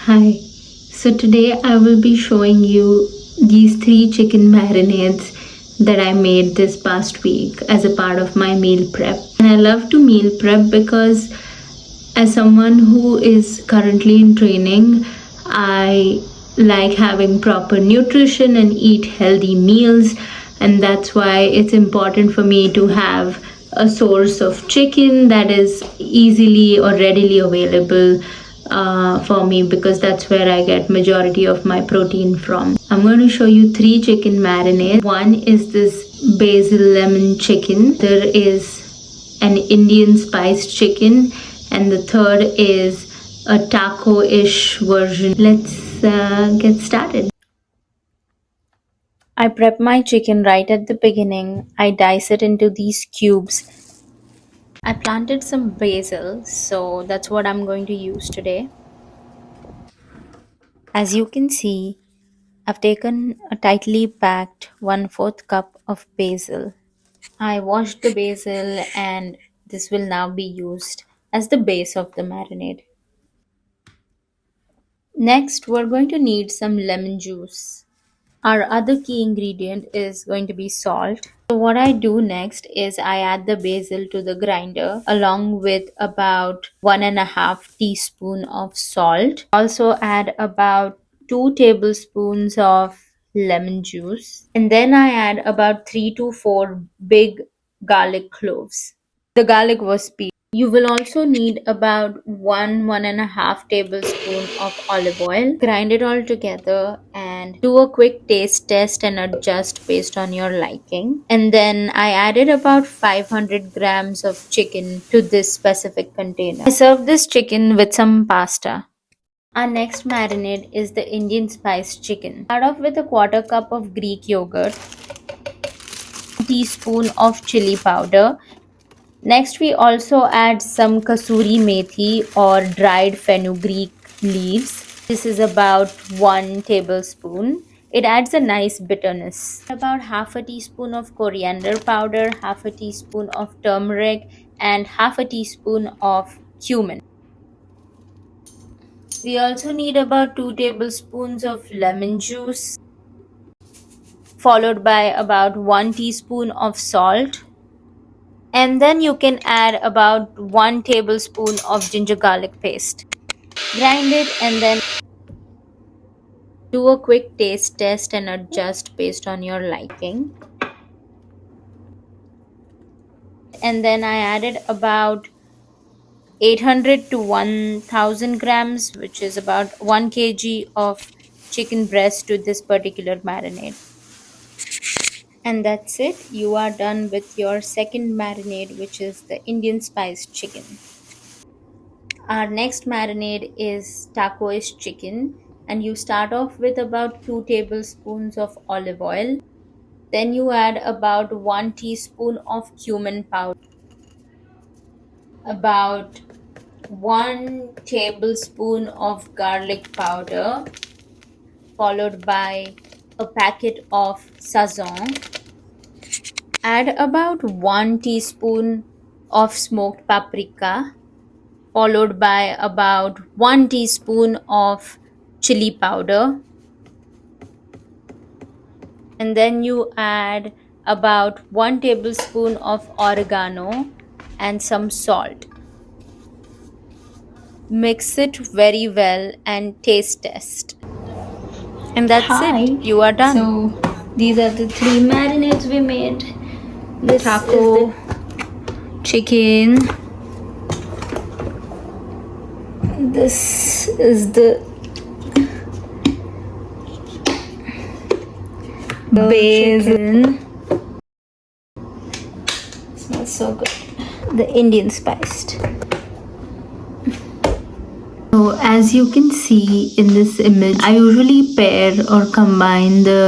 Hi. So today I will be showing you these three chicken marinades that I made this past week as a part of my meal prep. And I love to meal prep because as someone who is currently in training, I like having proper nutrition and eat healthy meals, and that's why it's important for me to have a source of chicken that is easily or readily available for me, because that's where I get majority of my protein from. I'm going to show you three chicken marinades. One is this basil lemon chicken. There is an Indian spiced chicken, and the third is a taco-ish version. Let's get started. I prep my chicken right at the beginning. I dice it into these cubes. I planted some basil, so that's what I'm going to use today. As you can see, I've taken a tightly packed 1/4 cup of basil. I washed the basil and this will now be used as the base of the marinade. Next, we're going to need some lemon juice. Our other key ingredient is going to be salt. So what I do next is I add the basil to the grinder along with about 1.5 teaspoon of salt. Also add about 2 tablespoons of lemon juice, and then I add about 3 to 4 big garlic cloves. The garlic was peeled. You will also need about 1.5 tablespoon of olive oil. Grind it all together and do a quick taste test and adjust based on your liking. And then I added about 500 grams of chicken to this specific container. I serve this chicken with some pasta. Our next marinade is the Indian spiced chicken. Start off with a 1/4 cup of Greek yogurt, teaspoon of chili powder. Next, we also add some kasuri methi or dried fenugreek leaves. This is about 1 tablespoon. It adds a nice bitterness. About half a teaspoon of coriander powder, half a teaspoon of turmeric, and half a teaspoon of cumin. We also need about 2 tablespoons of lemon juice, followed by about 1 teaspoon of salt. And then you can add about 1 tablespoon of ginger garlic paste. Grind it and then do a quick taste test and adjust based on your liking. And then I added about 800 to 1000 grams, which is about 1 kg of chicken breast to this particular marinade. And that's it. You are done with your second marinade, which is the Indian spiced chicken. Our next marinade is taco-ish chicken, and you start off with about 2 tablespoons of olive oil. Then you add about 1 teaspoon of cumin powder, about 1 tablespoon of garlic powder, followed by a packet of sazon. Add about 1 teaspoon of smoked paprika, followed by about 1 teaspoon of chili powder, and then you add about 1 tablespoon of oregano and some salt. Mix it very well and taste test. And that's Hi. it. You are done. So these are the three marinades we made. This Taco, is chicken. This is the basil. Smells so good. The Indian spiced. So as you can see in this image, I usually pair or combine the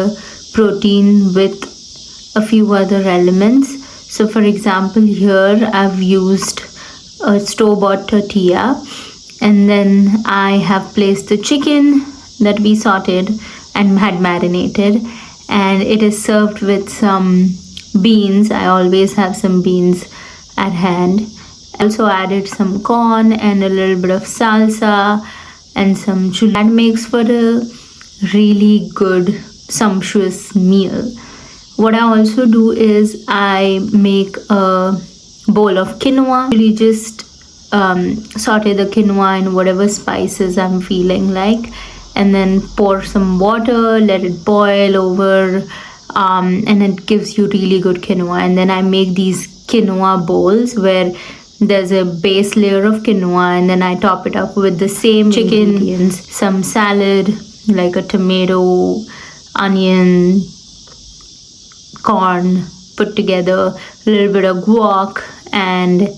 protein with a few other elements. So for example, here I've used a store-bought tortilla, and then I have placed the chicken that we sauteed and had marinated, and it is served with some beans. I always have some beans at hand. I also added some corn and a little bit of salsa, and some chili. That makes for a really good, sumptuous meal. What I also do is I make a bowl of quinoa. Really just saute the quinoa in whatever spices I'm feeling like, and then pour some water, let it boil over, and it gives you really good quinoa. And then I make these quinoa bowls where there's a base layer of quinoa, and then I top it up with the same chicken, ingredients, some salad like a tomato, onion, corn put together, a little bit of guac, and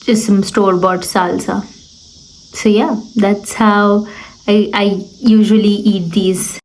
just some store-bought salsa. So yeah, that's how I usually eat these